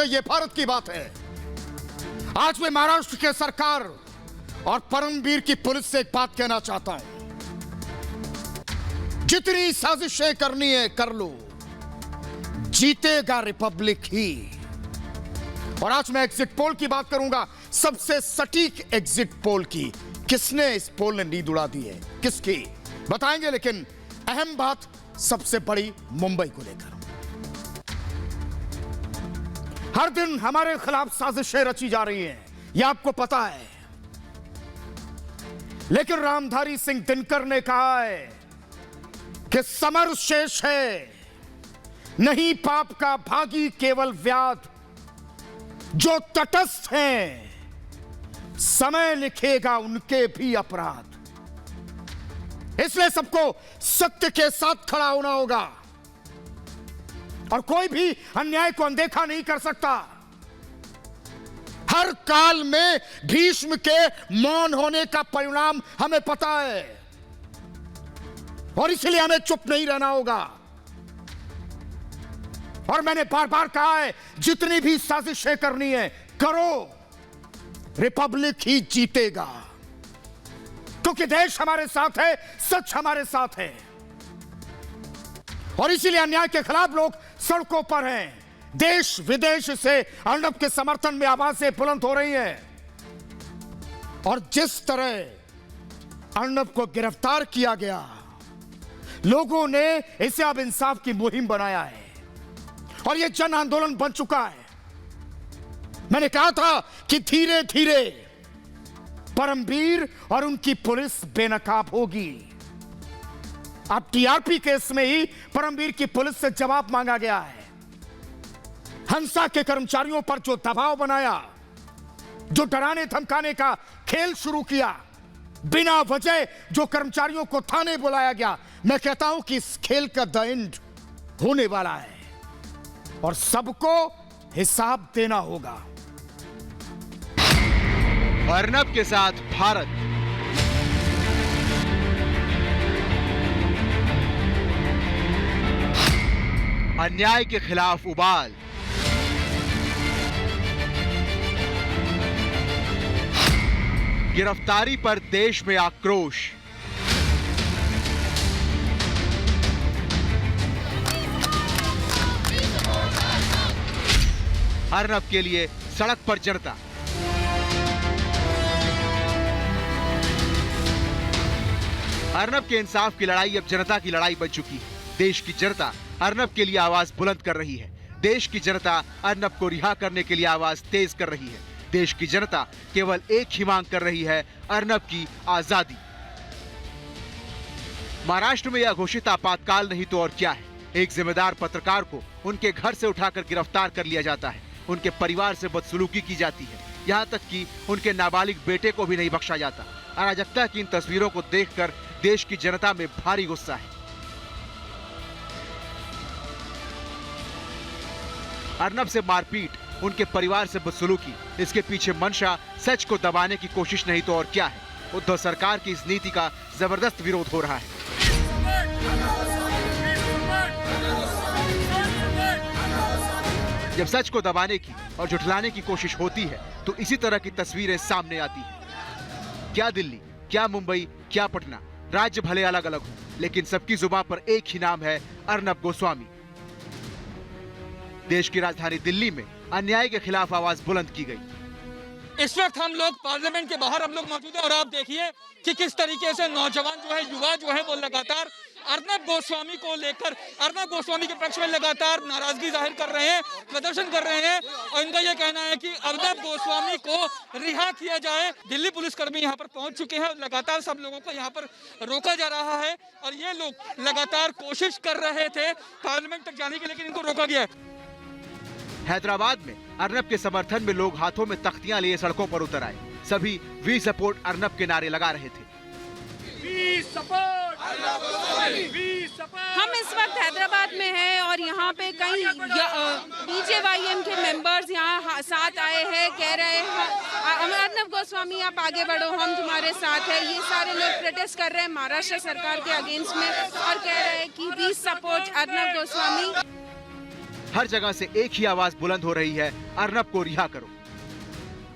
ये भारत की बात है। आज मैं महाराष्ट्र के सरकार और परमवीर की पुलिस से एक बात कहना चाहता हूं। जितनी साजिशें करनी है कर लो, जीतेगा रिपब्लिक ही। और आज मैं एग्जिट पोल की बात करूंगा, सबसे सटीक एग्जिट पोल की। किसने इस पोल ने नींद उड़ा दी है, किसकी बताएंगे, लेकिन अहम बात सबसे बड़ी मुंबई को लेकर। हर दिन हमारे खिलाफ साजिशें रची जा रही हैं, यह आपको पता है। लेकिन रामधारी सिंह दिनकर ने कहा है कि समर शेष है, नहीं पाप का भागी केवल व्याध। जो तटस्थ हैं, समय लिखेगा उनके भी अपराध। इसलिए सबको सत्य के साथ खड़ा होना होगा और कोई भी अन्याय को अनदेखा नहीं कर सकता। हर काल में भीष्म के मौन होने का परिणाम हमें पता है और इसलिए हमें चुप नहीं रहना होगा। और मैंने बार बार कहा है, जितनी भी साजिशें करनी है करो, रिपब्लिक ही जीतेगा। क्योंकि देश हमारे साथ है, सच हमारे साथ है और इसीलिए अन्याय के खिलाफ लोग सड़कों पर हैं। देश विदेश से अर्नब के समर्थन में आवाजें बुलंद हो रही हैं। और जिस तरह अर्नब को गिरफ्तार किया गया, लोगों ने इसे अब इंसाफ की मुहिम बनाया है और यह जन आंदोलन बन चुका है। मैंने कहा था कि धीरे धीरे परमवीर और उनकी पुलिस बेनकाब होगी। अब टीआरपी केस में ही परमवीर की पुलिस से जवाब मांगा गया है। हंसा के कर्मचारियों पर जो दबाव बनाया, जो डराने धमकाने का खेल शुरू किया, बिना वजह जो कर्मचारियों को थाने बुलाया गया, मैं कहता हूं कि इस खेल का द एंड होने वाला है और सबको हिसाब देना होगा। अर्नब के साथ भारत, अन्याय के खिलाफ उबाल, गिरफ्तारी पर देश में आक्रोश, अर्नब के लिए सड़क पर जनता। अर्नब के इंसाफ की लड़ाई अब जनता की लड़ाई बन चुकी है। देश की जनता अर्नब के लिए आवाज बुलंद कर रही है। देश की जनता अर्नब को रिहा करने के लिए आवाज तेज कर रही है। देश की जनता केवल एक ही मांग कर रही है, अर्नब की आजादी। महाराष्ट्र में यह घोषित आपातकाल नहीं तो और क्या है। एक जिम्मेदार पत्रकार को उनके घर से उठाकर गिरफ्तार कर लिया जाता है, उनके परिवार से बदसलूकी की जाती है, यहाँ तक कि उनके नाबालिग बेटे को भी नहीं बख्शा जाता। अराजकता की इन तस्वीरों को देखकर देश की जनता में भारी गुस्सा है। अर्नब से मारपीट, उनके परिवार से बदसलूकी, इसके पीछे मंशा सच को दबाने की कोशिश नहीं तो और क्या है। उद्धव सरकार की इस नीति का जबरदस्त विरोध हो रहा है। जब सच को दबाने की और झुठलाने की कोशिश होती है तो इसी तरह की तस्वीरें सामने आती हैं। क्या दिल्ली, क्या मुंबई, क्या पटना, राज्य भले अलग अलग हो, लेकिन सबकी जुबान पर एक ही नाम है, अर्नब गोस्वामी। देश की राजधानी दिल्ली में अन्याय के खिलाफ आवाज बुलंद की गई। इस वक्त हम लोग पार्लियामेंट के बाहर हम लोग मौजूद हैं और आप देखिए कि किस तरीके से नौजवान जो है, युवा जो है, वो लगातार अर्नब गोस्वामी को लेकर, अर्नब गोस्वामी के पक्ष में लगातार नाराजगी जाहिर कर रहे हैं, प्रदर्शन कर रहे हैं और इनका यह कहना है कि अर्नब गोस्वामी को रिहा किया जाए। दिल्ली पुलिसकर्मी यहाँ पर पहुंच चुके हैं, लगातार सब लोगों को यहाँ पर रोका जा रहा है और ये लोग लगातार कोशिश कर रहे थे पार्लियामेंट तक जाने की, लेकिन इनको रोका गया है। हैदराबाद में अर्नब के समर्थन में लोग हाथों में तख्तियां लिए सड़कों पर उतर आए। सभी वी सपोर्ट अर्नब के नारे लगा रहे थे। हम इस वक्त हैदराबाद में हैं और यहाँ पे कई बीजेवाईएम के मेंबर्स यहाँ साथ आए हैं, कह रहे हैं अर्नब गोस्वामी आप आगे बढ़ो, हम तुम्हारे साथ हैं। ये सारे लोग प्रोटेस्ट कर रहे हैं महाराष्ट्र सरकार के अगेंस्ट में और कह रहे हैं कि वी सपोर्ट अर्नब गोस्वामी। हर जगह से एक ही आवाज बुलंद हो रही है, अर्नब को रिहा करो।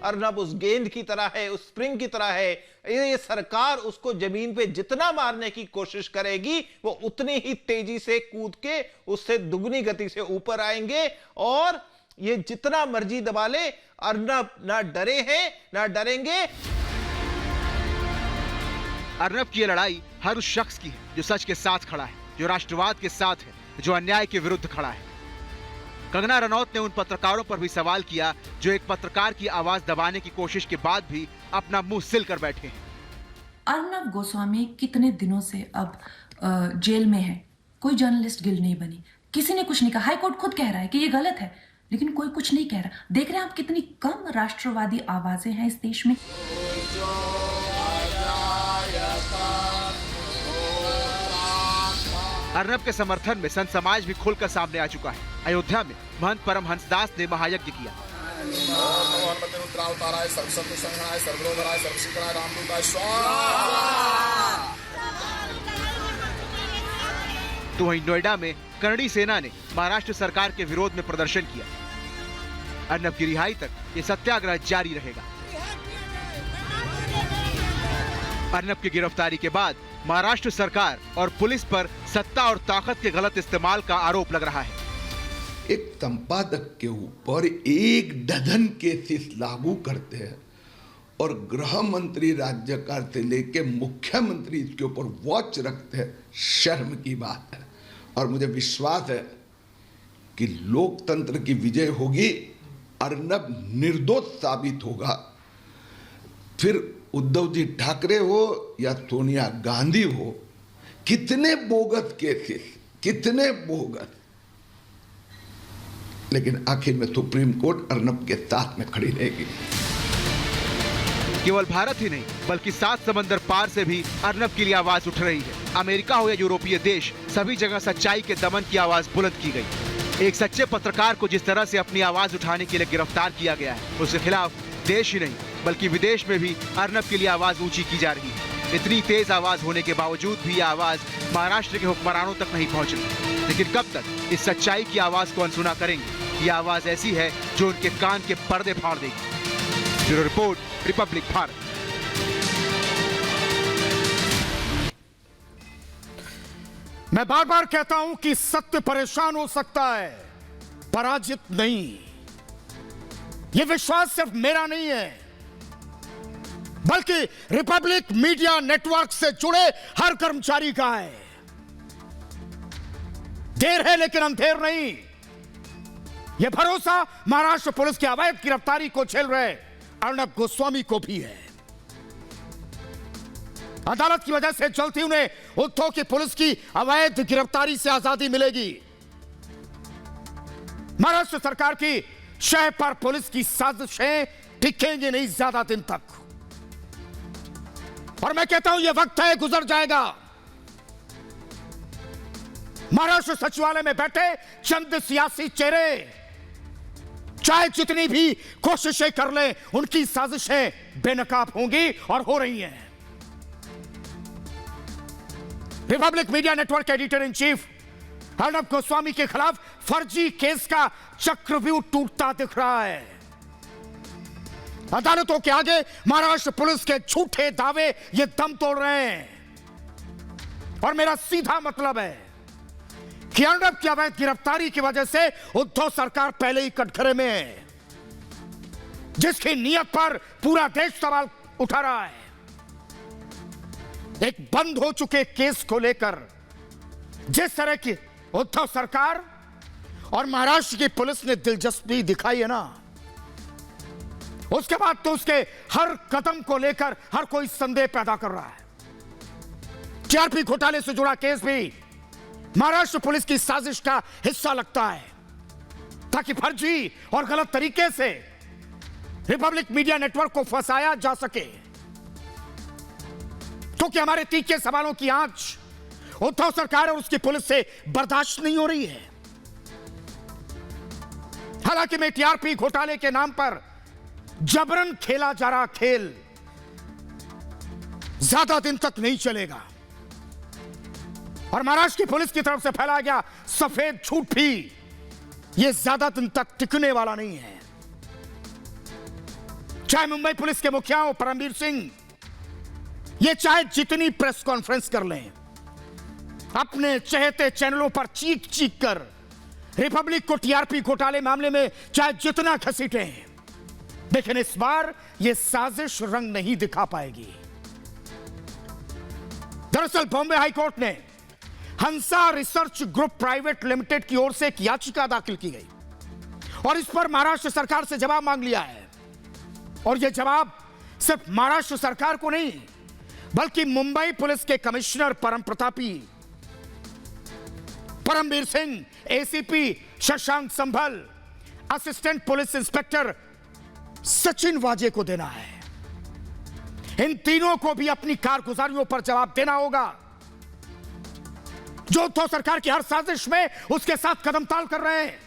अर्नब उस गेंद की तरह है, उस स्प्रिंग की तरह है। ये सरकार उसको जमीन पे जितना मारने की कोशिश करेगी वो उतनी ही तेजी से कूद के उससे दुगनी गति से ऊपर आएंगे, और ये जितना मर्जी दबा ले, अर्नब ना डरे हैं ना डरेंगे। अर्नब की लड़ाई हर उस शख्स की है जो सच के साथ खड़ा है, जो राष्ट्रवाद के साथ है, जो अन्याय के विरुद्ध खड़ा है। कंगना रनौत ने उन पत्रकारों पर भी सवाल किया जो एक पत्रकार की आवाज दबाने की कोशिश के बाद भी अपना मुंह सिल कर बैठे हैं। अर्नब गोस्वामी कितने दिनों से अब जेल में है, कोई जर्नलिस्ट गिल्ड नहीं बनी, किसी ने कुछ नहीं कहा। हाईकोर्ट खुद कह रहा है कि ये गलत है, लेकिन कोई कुछ नहीं कह रहा। देख रहे हैं आप कितनी कम राष्ट्रवादी आवाजें हैं इस देश में। अर्नब के समर्थन में संत समाज भी खुलकर सामने आ चुका है। अयोध्या में महंत परमहंस दास ने महायज्ञ किया। तो वहीं नोएडा में करणी सेना ने महाराष्ट्र सरकार के विरोध में प्रदर्शन किया। अर्नब की रिहाई तक ये सत्याग्रह जारी रहेगा। अर्नब की गिरफ्तारी के बाद महाराष्ट्र सरकार और पुलिस पर सत्ता और ताकत के गलत इस्तेमाल का आरोप लग रहा है। एक संपादक के ऊपर 1 डजन केसेस लागू करते हैं और गृह मंत्री राज्यकार से लेके मुख्यमंत्री इसके ऊपर वॉच रखते हैं, शर्म की बात है। और मुझे विश्वास है कि लोकतंत्र की विजय होगी, अर्नब निर्दोष साबित होगा। फिर उद्धव जी ठाकरे हो या सोनिया गांधी हो, कितने बोगस केसेस, कितने बोगस, लेकिन आखिर में सुप्रीम कोर्ट अर्नब के साथ में खड़ी रहेगी। केवल भारत ही नहीं बल्कि 7 समंदर पार से भी अर्नब के लिए आवाज उठ रही है। अमेरिका हो या यूरोपीय देश, सभी जगह सच्चाई के दमन की आवाज बुलंद की गई। एक सच्चे पत्रकार को जिस तरह से अपनी आवाज उठाने के लिए गिरफ्तार किया गया है, उसके खिलाफ देश ही नहीं बल्कि विदेश में भी अर्नब के लिए आवाज ऊंची की जा रही है। इतनी तेज आवाज होने के बावजूद भी यह आवाज महाराष्ट्र के हुक्मरानों तक नहीं पहुंच रही। लेकिन कब तक इस सच्चाई की आवाज को अनसुना करेंगे? यह आवाज ऐसी है जो उनके कान के पर्दे फाड़ देगी। Bureau report, Republic Bharat. मैं बार बार कहता हूं कि सत्य परेशान हो सकता है, पराजित नहीं। यह विश्वास सिर्फ मेरा नहीं है, बल्कि रिपब्लिक मीडिया नेटवर्क से जुड़े हर कर्मचारी का है। देर है लेकिन अंधेर नहीं। यह भरोसा महाराष्ट्र पुलिस की अवैध गिरफ्तारी को झेल रहे अर्नब गोस्वामी को भी है। अदालत की वजह से जल्द ही उन्हें उद्धव की पुलिस की अवैध गिरफ्तारी से आजादी मिलेगी। महाराष्ट्र सरकार की शह पर पुलिस की साजिशें टिकेंगी नहीं ज्यादा दिन तक। और मैं कहता हूं यह वक्त है, गुजर जाएगा। महाराष्ट्र सचिवालय में बैठे चंद सियासी चेहरे चाहे जितनी भी कोशिशें कर लें, उनकी साजिशें बेनकाब होंगी और हो रही हैं। रिपब्लिक मीडिया नेटवर्क के editor in chief Arnab Goswami के खिलाफ फर्जी केस का चक्रव्यूह टूटता दिख रहा है। अदालतों के आगे महाराष्ट्र पुलिस के झूठे दावे ये दम तोड़ रहे हैं। और मेरा सीधा मतलब है कि अर्नब की अवैध गिरफ्तारी की वजह से उद्धव सरकार पहले ही कटघरे में है, जिसकी नीयत पर पूरा देश सवाल उठा रहा है। एक बंद हो चुके केस को लेकर जिस तरह की उद्धव सरकार और महाराष्ट्र की पुलिस ने दिलचस्पी दिखाई है ना, उसके बाद तो उसके हर कदम को लेकर हर कोई संदेह पैदा कर रहा है। टीआरपी घोटाले से जुड़ा केस भी महाराष्ट्र पुलिस की साजिश का हिस्सा लगता है, ताकि फर्जी और गलत तरीके से रिपब्लिक मीडिया नेटवर्क को फंसाया जा सके। क्योंकि हमारे तीखे सवालों की आंच उद्धव सरकार और उसकी पुलिस से बर्दाश्त नहीं हो रही है। हालांकि मैं टीआरपी घोटाले के नाम पर जबरन खेला जा रहा खेल ज्यादा दिन तक नहीं चलेगा और महाराष्ट्र की पुलिस की तरफ से फैलाया गया सफेद झूठ भी यह ज्यादा दिन तक टिकने वाला नहीं है। चाहे मुंबई पुलिस के मुखिया परमबीर सिंह ये चाहे जितनी प्रेस कॉन्फ्रेंस कर लें, अपने चहेते चैनलों पर चीख चीख कर रिपब्लिक को टीआरपी घोटाले मामले में चाहे जितना घसीटें, लेकिन इस बार यह साजिश रंग नहीं दिखा पाएगी। दरअसल बॉम्बे हाईकोर्ट ने हंसा रिसर्च ग्रुप प्राइवेट लिमिटेड की ओर से एक याचिका दाखिल की गई और इस पर महाराष्ट्र सरकार से जवाब मांग लिया है। और यह जवाब सिर्फ महाराष्ट्र सरकार को नहीं, बल्कि मुंबई पुलिस के कमिश्नर परम प्रतापी परमबीर सिंह, एसीपी शशांक संभल, असिस्टेंट पुलिस इंस्पेक्टर सचिन वाजे को देना है। इन तीनों को भी अपनी कारगुजारियों पर जवाब देना होगा, जो उद्धव सरकार की हर साजिश में उसके साथ कदमताल कर रहे हैं।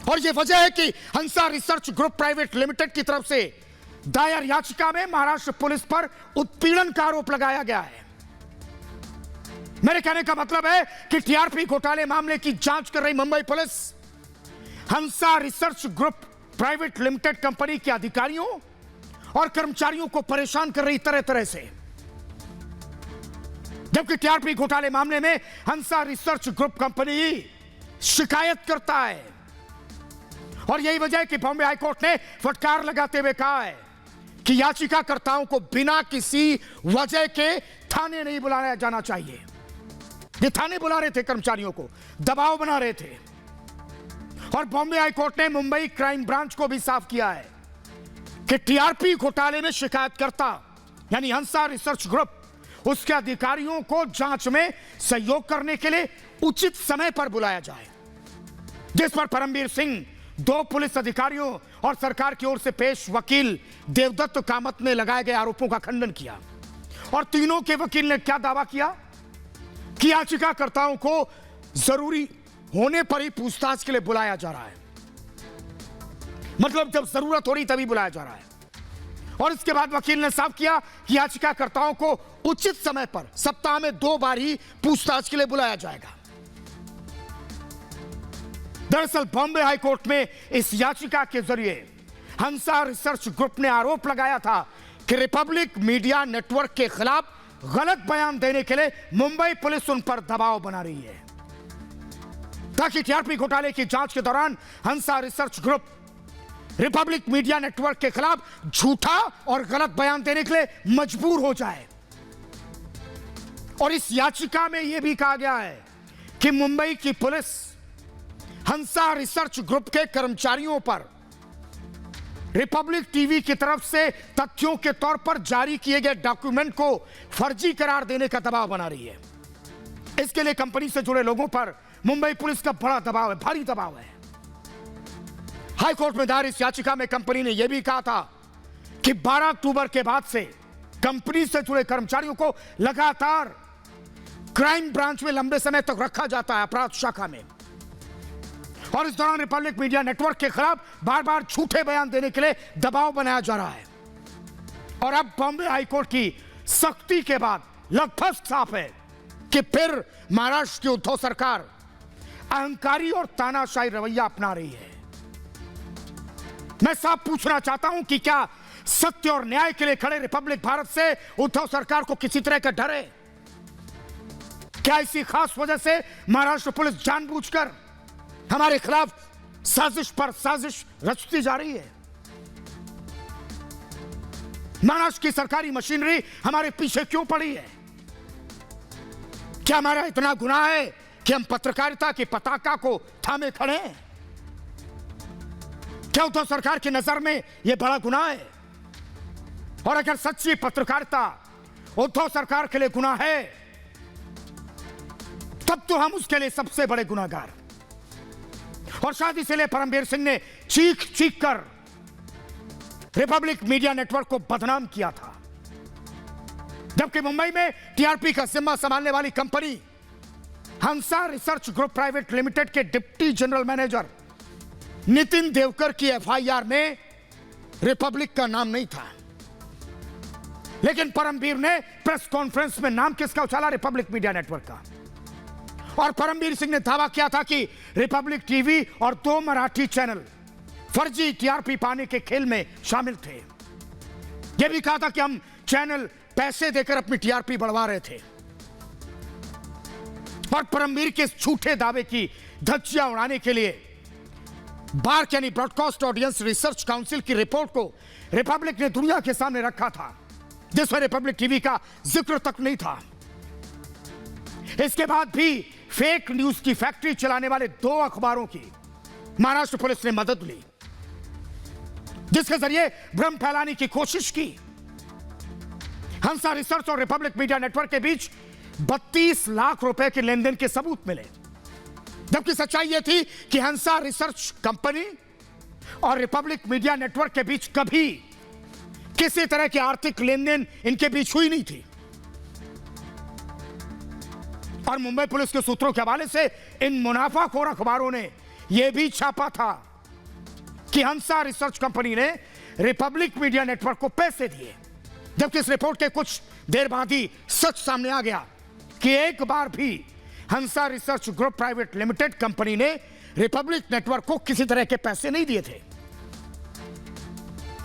और यह वजह है कि हंसा रिसर्च ग्रुप प्राइवेट लिमिटेड की तरफ से दायर याचिका में महाराष्ट्र पुलिस पर उत्पीड़न का आरोप लगाया गया है। मेरे कहने का मतलब है कि टीआरपी घोटाले मामले की जांच कर रही Mumbai police Hansa research group private limited company के अधिकारियों और कर्मचारियों को परेशान कर रही तरह तरह से, जबकि टीआरपी घोटाले मामले में हंसा रिसर्च ग्रुप कंपनी शिकायत करता है। और यही वजह है कि बॉम्बे हाईकोर्ट ने फटकार लगाते हुए कहा है कि याचिकाकर्ताओं को बिना किसी वजह के थाने नहीं बुलाया जाना चाहिए। ये थाने बुला रहे थे, कर्मचारियों को दबाव बना रहे थे। और बॉम्बे हाईकोर्ट ने मुंबई क्राइम ब्रांच को भी साफ किया है कि टीआरपी घोटाले में शिकायतकर्ता यानी हंसा रिसर्च ग्रुप उसके अधिकारियों को जांच में सहयोग करने के लिए उचित समय पर बुलाया जाए, जिस पर परमबीर सिंह, 2 पुलिस अधिकारियों और सरकार की ओर से पेश वकील देवदत्त कामत ने लगाए गए आरोपों का खंडन किया। और तीनों के वकील ने क्या दावा किया कि याचिकाकर्ताओं को जरूरी होने पर ही पूछताछ के लिए बुलाया जा रहा है, मतलब जब जरूरत हो रही तभी बुलाया जा रहा है। और इसके बाद वकील ने साफ किया कि याचिकाकर्ताओं को उचित समय पर सप्ताह में 2 बार ही पूछताछ के लिए बुलाया जाएगा। दरअसल बॉम्बे हाईकोर्ट में इस याचिका के जरिए हंसा रिसर्च ग्रुप ने आरोप लगाया था कि रिपब्लिक मीडिया नेटवर्क के खिलाफ गलत बयान देने के लिए मुंबई पुलिस उन पर दबाव बना रही है, ताकि टीआरपी घोटाले की जांच के दौरान Hansa research group Republic media network के खिलाफ झूठा और गलत बयान देने के लिए मजबूर हो जाए। और इस याचिका में यह भी कहा गया है कि मुंबई की पुलिस हंसा रिसर्च ग्रुप के कर्मचारियों पर रिपब्लिक टीवी की तरफ से तथ्यों के तौर पर जारी किए गए डॉक्यूमेंट को फर्जी करार देने का दबाव बना रही है। इसके लिए कंपनी से जुड़े लोगों पर मुंबई पुलिस का बड़ा दबाव है, भारी दबाव है। हाईकोर्ट में दायर इस याचिका में कंपनी ने यह भी कहा था कि 12 अक्टूबर के बाद से कंपनी से जुड़े कर्मचारियों को लगातार क्राइम ब्रांच में लंबे समय तक रखा जाता है, अपराध शाखा में। और इस दौरान रिपब्लिक मीडिया नेटवर्क के खिलाफ बार बार झूठे बयान देने के लिए दबाव बनाया जा रहा है। और अब बॉम्बे हाईकोर्ट की सख्ती के बाद लगभग साफ है कि फिर महाराष्ट्र की उद्धव सरकार अहंकारी और तानाशाही रवैया अपना रही है। मैं साफ पूछना चाहता हूं कि क्या सत्य और न्याय के लिए खड़े रिपब्लिक भारत से उद्धव सरकार को किसी तरह का डर है? क्या इसी खास वजह से महाराष्ट्र पुलिस जानबूझकर हमारे खिलाफ साजिश पर साजिश रचती जा रही है? महाराष्ट्र की सरकारी मशीनरी हमारे पीछे क्यों पड़ी है? क्या हमारा इतना गुनाह है कि हम पत्रकारिता की पताका को थामे खड़े हैं? क्या उद्धव सरकार की नजर में यह बड़ा गुनाह है? और अगर सच्ची पत्रकारिता उद्धव सरकार के लिए गुनाह है, तब तो हम उसके लिए सबसे बड़े गुनाहगार। और शायद इसलिए परमबीर सिंह ने चीख चीख कर रिपब्लिक मीडिया नेटवर्क को बदनाम किया था, जबकि मुंबई में टीआरपी का जिम्मा संभालने वाली company Hansa research group private limited के deputy general manager Nitin Devkar की एफआईआर में रिपब्लिक का नाम नहीं था। लेकिन परमबीर ने प्रेस कॉन्फ्रेंस में नाम किसका उछाला? रिपब्लिक मीडिया नेटवर्क का। और परमबीर सिंह ने दावा किया था कि रिपब्लिक टीवी और 2 मराठी चैनल फर्जी टीआरपी पाने के खेल में शामिल थे। यह भी कहा था कि हम चैनल पैसे देकर अपनी टीआरपी बढ़वा रहे थे। और परमबीर के इस झूठे दावे की धज्जियां उड़ाने के लिए बार्क यानी ब्रॉडकास्ट ऑडियंस रिसर्च काउंसिल की रिपोर्ट को रिपब्लिक ने दुनिया के सामने रखा था, जिसमें रिपब्लिक टीवी का जिक्र तक नहीं था। इसके बाद भी फेक न्यूज की फैक्ट्री चलाने वाले 2 अखबारों की महाराष्ट्र पुलिस ने मदद ली, जिसके जरिए भ्रम फैलाने की कोशिश की। हंसा रिसर्च और रिपब्लिक मीडिया नेटवर्क के बीच 32 लाख रुपए के लेन देन के सबूत मिले, जबकि सच्चाई यह थी कि हंसा रिसर्च कंपनी और रिपब्लिक मीडिया नेटवर्क के बीच कभी किसी तरह की आर्थिक लेन देन इनके बीच हुई नहीं थी। और मुंबई पुलिस के सूत्रों के हवाले से इन मुनाफाखोर अखबारों ने यह भी छापा था कि हंसा रिसर्च कंपनी ने रिपब्लिक मीडिया नेटवर्क को पैसे दिए, जबकि इस रिपोर्ट के कुछ देर बाद ही सच सामने आ गया कि एक बार भी Hansa research group private limited company ने रिपब्लिक नेटवर्क को किसी तरह के पैसे नहीं दिए थे।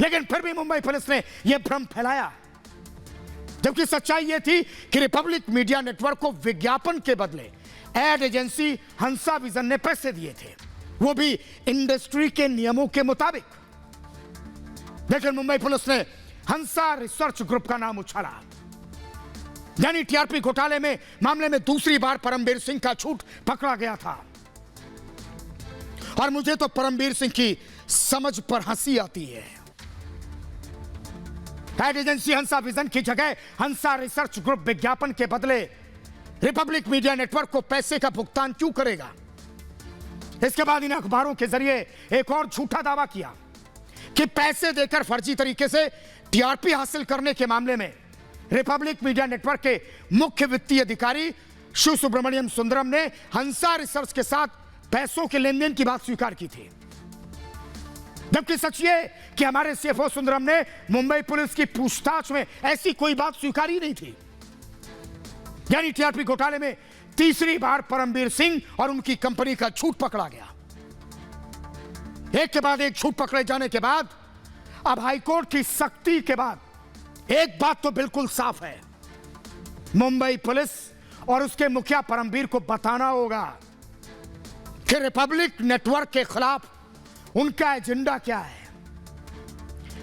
लेकिन फिर भी मुंबई पुलिस ने यह भ्रम फैलाया, जबकि सच्चाई यह थी कि रिपब्लिक मीडिया नेटवर्क को विज्ञापन के बदले एड एजेंसी हंसा विजन ने पैसे दिए थे, वो भी इंडस्ट्री के नियमों के मुताबिक। लेकिन मुंबई पुलिस ने हंसा रिसर्च ग्रुप का नाम उछाला, यानी टीआरपी घोटाले में मामले में दूसरी बार परमबीर सिंह का झूठ पकड़ा गया था। और मुझे तो परमबीर सिंह की समझ पर हंसी आती है। एड एजेंसी हंसा विजन की जगह हंसा रिसर्च ग्रुप विज्ञापन के बदले रिपब्लिक मीडिया नेटवर्क को पैसे का भुगतान क्यों करेगा? इसके बाद इन अखबारों के जरिए एक और झूठा दावा किया कि पैसे देकर फर्जी तरीके से टीआरपी हासिल करने के मामले में रिपब्लिक मीडिया नेटवर्क के मुख्य वित्तीय अधिकारी शिव सुब्रमण्यम सुंदरम ने हंसा रिसर्च के साथ पैसों के लेन देन की बात स्वीकार की थी, जबकि सच ये कि हमारे सीएफओ सुंदरम ने मुंबई पुलिस की पूछताछ में ऐसी कोई बात स्वीकार ही नहीं थी। यानी टीआरपी घोटाले में तीसरी बार परमबीर सिंह और उनकी कंपनी का झूठ पकड़ा गया। एक के बाद एक झूठ पकड़े जाने के बाद अब हाईकोर्ट की सख्ती के बाद एक बात तो बिल्कुल साफ है, मुंबई पुलिस और उसके मुखिया परमबीर को बताना होगा कि रिपब्लिक नेटवर्क के खिलाफ उनका एजेंडा क्या है।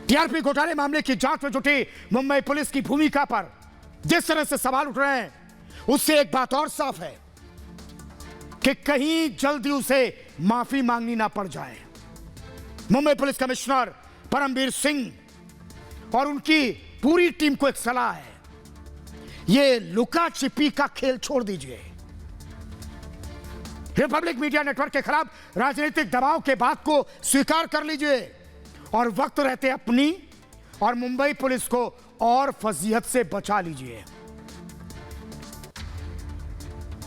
टीआरपी घोटाले मामले की जांच में जुटी मुंबई पुलिस की भूमिका पर जिस तरह से सवाल उठ रहे हैं, उससे एक बात और साफ है कि कहीं जल्दी उसे माफी मांगनी ना पड़ जाए। मुंबई पुलिस कमिश्नर परमबीर सिंह और उनकी पूरी टीम को एक सलाह है, ये लुका छिपी का खेल छोड़ दीजिए। रिपब्लिक मीडिया नेटवर्क के खिलाफ राजनीतिक दबाव के बात को स्वीकार कर लीजिए और वक्त रहते अपनी और मुंबई पुलिस को और फजीहत से बचा लीजिए।